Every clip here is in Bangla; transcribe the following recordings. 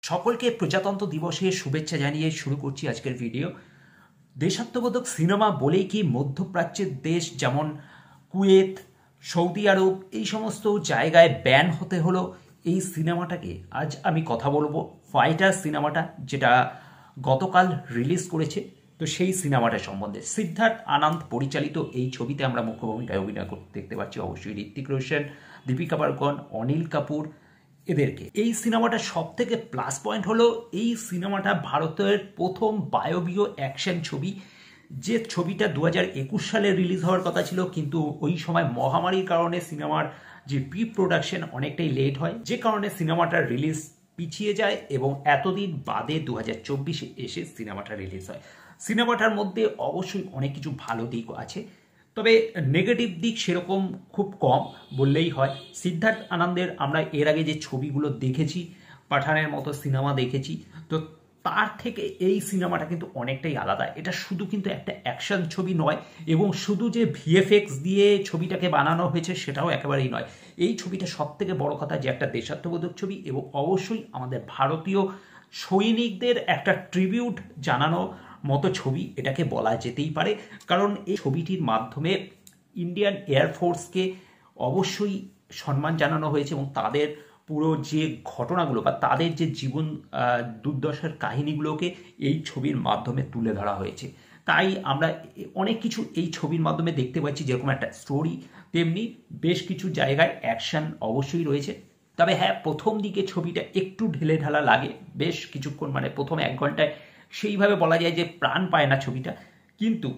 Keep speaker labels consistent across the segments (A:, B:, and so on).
A: সকলকে প্রজাতন্ত্র দিবসের শুভেচ্ছা জানিয়ে শুরু করছি আজকের ভিডিও। দেশাত্মবোধক সিনেমা বলেই কি মধ্যপ্রাচ্যের দেশ যেমন কুয়েত, সৌদি আরব এই সমস্ত জায়গায় ব্যান হতে হলো এই সিনেমাটাকে? আজ আমি কথা বলবো ফাইটার সিনেমাটা, যেটা গতকাল রিলিজ করেছে। তো সেই সিনেমাটা সম্বন্ধে সিদ্ধার্থ আনন্দ পরিচালিত এই ছবিতে আমরা মুখ্য ভূমিকায় অভিনয় করতে দেখতে পাচ্ছি অবশ্যই ঋত্বিক রোশন, দীপিকা পাড়ুকোন, অনিল কাপুর এদেরকে। এই সিনেমাটা সব থেকে প্লাস পয়েন্ট হলো এই সিনেমাটা ভারতের প্রথম বায়োপিক অ্যাকশন ছবি। যে ছবিটা 2021 সালে রিলিজ হওয়ার কথা ছিল, কিন্তু ওই সময় মহামারীর কারণে সিনেমার যে প্রি প্রোডাকশন অনেকটাই লেট হয়, যে কারণে সিনেমাটার রিলিজ পিছিয়ে যায় এবং এতদিন বাদে 2024-এ এসে সিনেমাটা রিলিজ হয়। সিনেমাটার মধ্যে অবশ্যই অনেক কিছু ভালো দিক আছে, তবে নেগেটিভ দিক সেরকম খুব কম বললেই হয়। সিদ্ধার্থ আনন্দের আমরা এর আগে যে ছবিগুলো দেখেছি, পাঠানের মতো সিনেমা দেখেছি, তো তার থেকে এই সিনেমাটা কিন্তু অনেকটাই আলাদা। এটা শুধু কিন্তু একটা অ্যাকশন ছবি নয়, এবং শুধু যে ভিএফএক্স দিয়ে ছবিটাকে বানানো হয়েছে সেটাও একেবারেই নয়। এই ছবিটা সব থেকে বড় কথা যে একটা দেশাত্মবোধক ছবি, এবং অবশ্যই আমাদের ভারতীয় সৈনিকদের একটা ট্রিবিউট জানানো মতো ছবি এটাকে বলা যেতেই পারে। কারণ এই ছবিটির মাধ্যমে ইন্ডিয়ান এয়ারফোর্সকে অবশ্যই সম্মান জানানো হয়েছে, এবং তাদের পুরো যে ঘটনাগুলো বা তাদের যে জীবন দুর্দশার কাহিনীগুলোকে এই ছবির মাধ্যমে তুলে ধরা হয়েছে। তাই আমরা অনেক কিছু এই ছবির মাধ্যমে দেখতে পাচ্ছি, যেরকম একটা স্টোরি তেমনি বেশ কিছু জায়গায় অ্যাকশন অবশ্যই রয়েছে। তবে হ্যাঁ, প্রথম দিকে ছবিটা একটু ঢেলে ঢালা লাগে বেশ কিছুক্ষণ, মানে প্রথম 1 ঘন্টায় সেইভাবে বলা যায় যে প্রাণ পায় না ছবিটা, কিন্তু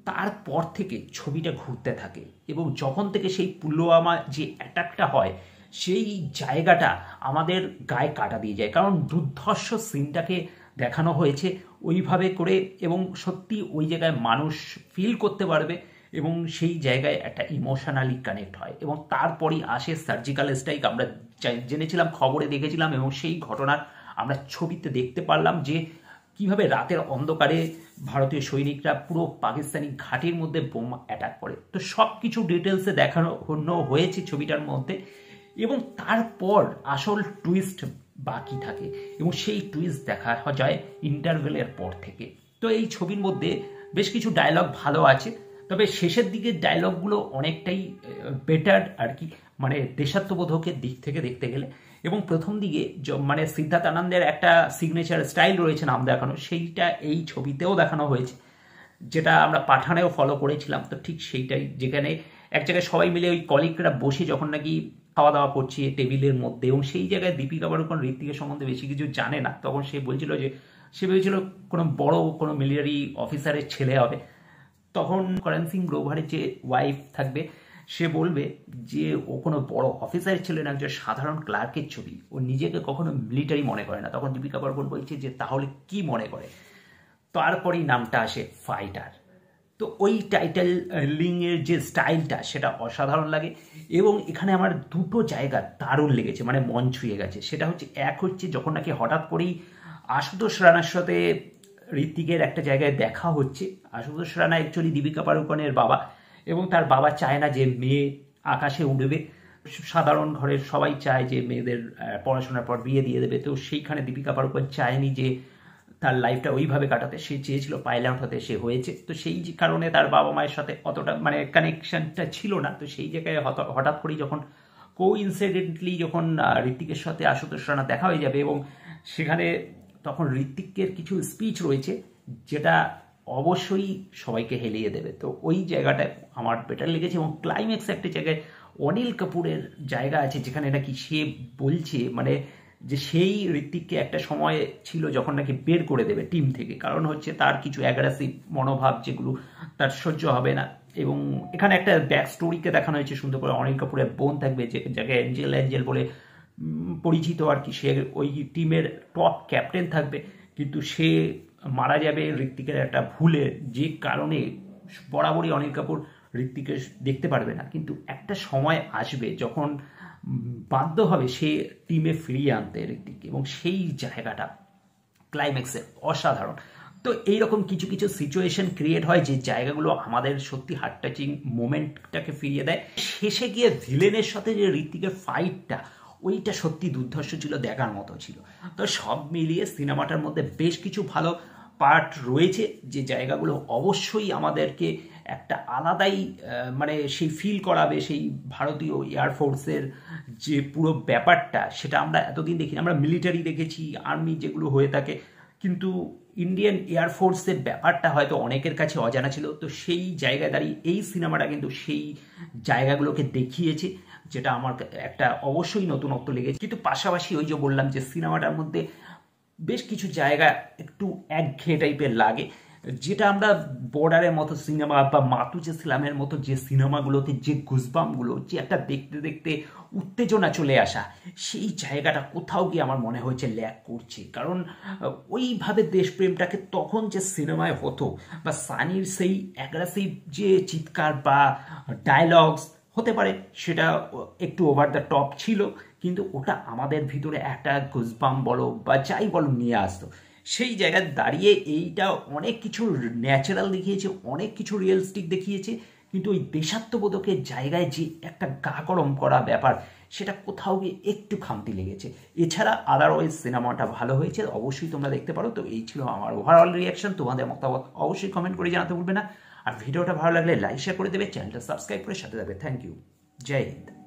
A: তারপর থেকে ছবিটা ঘুরতে থাকে। এবং যখন থেকে সেই পুলওয়ামা যে অ্যাটাকটা হয়, সেই জায়গাটা আমাদের গায়ে কাটা দিয়ে যায়, কারণ দুর্ধর্ষ সিনটাকে দেখানো হয়েছে ওইভাবে করে, এবং সত্যি ওই জায়গায় মানুষ ফিল করতে পারবে এবং সেই জায়গায় একটা ইমোশনালি কানেক্ট হয়। এবং তারপরই আসে সার্জিক্যাল স্ট্রাইক। আমরা জেনেছিলাম, খবরে দেখেছিলাম, এবং সেই ঘটনার আমরা ছবিতে দেখতে পারলাম যে কিভাবে রাতের অন্ধকারে ভারতীয় সৈনিকরা পুরো পাকিস্তানি ঘাঁটির মধ্যে বোম অ্যাটাক করে। তো সব কিছু ডিটেলসে দেখানো হয়েছে ছবিটার মধ্যে, এবং তারপর আসল টুইস্ট বাকি থাকে, এবং সেই টুইস্ট দেখা যায় ইন্টারভেলের পর থেকে। তো এই ছবির মধ্যে বেশ কিছু ডায়লগ ভালো আছে, তবে শেষের দিকে ডায়লগগুলো অনেকটাই বেটার আর কি, মানে দেশাত্মবোধকের দিক থেকে দেখতে গেলে। এবং প্রথম দিকে মানে সিদ্ধার্থ আনন্দের একটা সিগনেচার স্টাইল রয়েছে নাম দেখানো, সেইটা এই ছবিতেও দেখানো হয়েছে, যেটা আমরা পাঠানেও ফলো করেছিলাম। তো ঠিক সেইটাই, যেখানে এক জায়গায় সবাই মিলে ওই কলিগরা বসে যখন নাকি খাওয়া দাওয়া করছে টেবিলের মধ্যে, এবং সেই জায়গায় দীপিকা পাড়ুকোন ঋত্বিকের সম্বন্ধে বেশি কিছু জানে না, তখন সে বলছিল যে সে ভেবেছিল কোনো মিলিটারি অফিসারের ছেলে হবে। তখন করণ সিং গ্রোভারের যে ওয়াইফ থাকবে, সে বলবে যে ও কোনো বড় অফিসারের ছিল না, একজন সাধারণ ক্লার্কের ছবি, ও নিজেকে কখনো মিলিটারি মনে করে না। তখন দীপিকা পাড়ুকোন বলছে যে তাহলে কি মনে করে? তারপরেই নামটা আসে ফাইটার। তো ওই টাইটেল লিংয়ের যে স্টাইলটা সেটা অসাধারণ লাগে, এবং এখানে আমার দুটো জায়গা দারুণ লেগেছে, মানে মন ছুঁয়ে গেছে। সেটা হচ্ছে, এক হচ্ছে যখন নাকি হঠাৎ করেই আশুতোষ রানার সাথে ঋত্বিকের একটা জায়গায় দেখা হচ্ছে। আশুতোষ রানা অ্যাকচুয়ালি দীপিকা পাড়ুকোনের বাবা, এবং তার বাবা চায় না যে মেয়ে আকাশে উড়বে। সাধারণ ঘরের সবাই চায় যে মেয়েদের পড়াশোনার পর বিয়ে দিয়ে দেবে, তো সেইখানে দীপিকা পাড়ুকোন চায়নি যে তার লাইফটা ওইভাবে কাটাতে, সে চেয়েছিল পাইলট হতে, সে হয়েছে। তো সেই কারণে তার বাবা মায়ের সাথে অতটা মানে কানেকশনটা ছিল না। তো সেই জায়গায় হঠাৎ করেই যখন কোইন্সিডেন্টলি যখন ঋত্বিকের সাথে আশুতোষ রানা দেখা হয়ে যাবে, এবং সেখানে তখন ঋত্বিকের কিছু স্পিচ রয়েছে যেটা অবশ্যই সবাইকে হেলিয়ে দেবে। তো ওই জায়গাটায় আমার বেটার লেগেছে। এবং ক্লাইম্যাক্স একটা জায়গায় অনিল কাপুরের জায়গা আছে, যেখানে নাকি সে বলছে মানে যে সেই ঋত্বিককে একটা সময় ছিল যখন নাকি বের করে দেবে টিম থেকে, কারণ হচ্ছে তার কিছু অ্যাগ্রেসিভ মনোভাব যেগুলো তার সহ্য হবে না। এবং এখানে একটা ব্যাক স্টোরিকে দেখানো হয়েছে সুন্দর করে। অনিল কাপুরের বোন থাকবে, যে জায়গায় অ্যাঞ্জেল বলে পরিচিত আর কি, সে ওই টিমের টপ ক্যাপ্টেন থাকবে, কিন্তু সে মারা যাবে ঋত্বিকের একটা ভুলে, যে কারণে বরাবরই অনিল কাপুর ঋত্বিককে দেখতে পারবে না। কিন্তু একটা সময় আসবে যখন বাধ্য হবে সে টিমে ফিরিয়ে আনতে ঋত্বিককে, এবং সেই জায়গাটা ক্লাইম্যাক্সে অসাধারণ। তো এইরকম কিছু কিছু সিচুয়েশন ক্রিয়েট হয় যে জায়গাগুলো আমাদের সত্যি হার্ট টাচিং মোমেন্টটাকে ফিরিয়ে দেয়। শেষে গিয়ে ভিলেনের সাথে যে ঋত্বিকের ফাইটটা, ওইটা সত্যি দুর্ধর্ষ ছিল, দেখার মতো ছিল। তো সব মিলিয়ে সিনেমাটার মধ্যে বেশ কিছু ভালো পার্ট রয়েছে, যে জায়গাগুলো অবশ্যই আমাদেরকে একটা আলাদাই মানে সেই ফিল করাবে, সেই ভারতীয় এয়ারফোর্সের যে পুরো ব্যাপারটা, সেটা আমরা এতদিন দেখি। আমরা মিলিটারি দেখেছি, আর্মি যেগুলো হয়ে থাকে, কিন্তু ইন্ডিয়ান এয়ারফোর্সের ব্যাপারটা হয়তো অনেকের কাছে অজানা ছিল। তো সেই জায়গায় দাঁড়িয়ে এই সিনেমাটা কিন্তু সেই জায়গাগুলোকে দেখিয়েছে, যেটা আমার একটা অবশ্যই নতুনত্ব লেগেছে। কিন্তু পাশাপাশি ওই যে বললাম যে সিনেমাটার মধ্যে বেশ কিছু জায়গা একটু একঘেয়ে টাইপের লাগে, যেটা আমরা বর্ডারের মতো সিনেমা বা মাতুজেসলামের মতো যে সিনেমাগুলোতে যে গুজবামগুলো, যে একটা দেখতে দেখতে উত্তেজনা চলে আসা, সেই জায়গাটা কোথাও গিয়ে আমার মনে হয়েছে ল্যাক করছে। কারণ ওইভাবে দেশপ্রেমটাকে তখন যে সিনেমায় হতো, বা সানির সেই অ্যাগ্রেসিভ যে চিৎকার বা ডায়লগস, হতে পারে সেটা একটু ওভার দ্য টপ ছিল, কিন্তু ওটা আমাদের ভিতরে একটা গুজবাম বলো বা যাই বলো নিয়ে আসতো। সেই জায়গায় দাঁড়িয়ে এইটা অনেক কিছু ন্যাচারাল দেখিয়েছে, অনেক কিছু রিয়েলিস্টিক দেখিয়েছে, কিন্তু ওই দেশাত্মবোধকের জায়গায় যে একটা গা গরম করা ব্যাপার, সেটা কোথাও গিয়ে একটু খামতি লেগেছে। এছাড়া আদারওয়াইজ সিনেমাটা ভালো হয়েছে, অবশ্যই তোমরা দেখতে পারো। তো এই ছিল আমার ওভারঅল রিয়াকশন। তোমাদের মতামত অবশ্যই কমেন্ট করে জানাতে ভুলবে না। আর ভিডিওটা ভালো লাগলে লাইক শেয়ার করে দেবে, চ্যানেলটা সাবস্ক্রাইব করে সাথে থাকবে। Thank you, Jai Hind.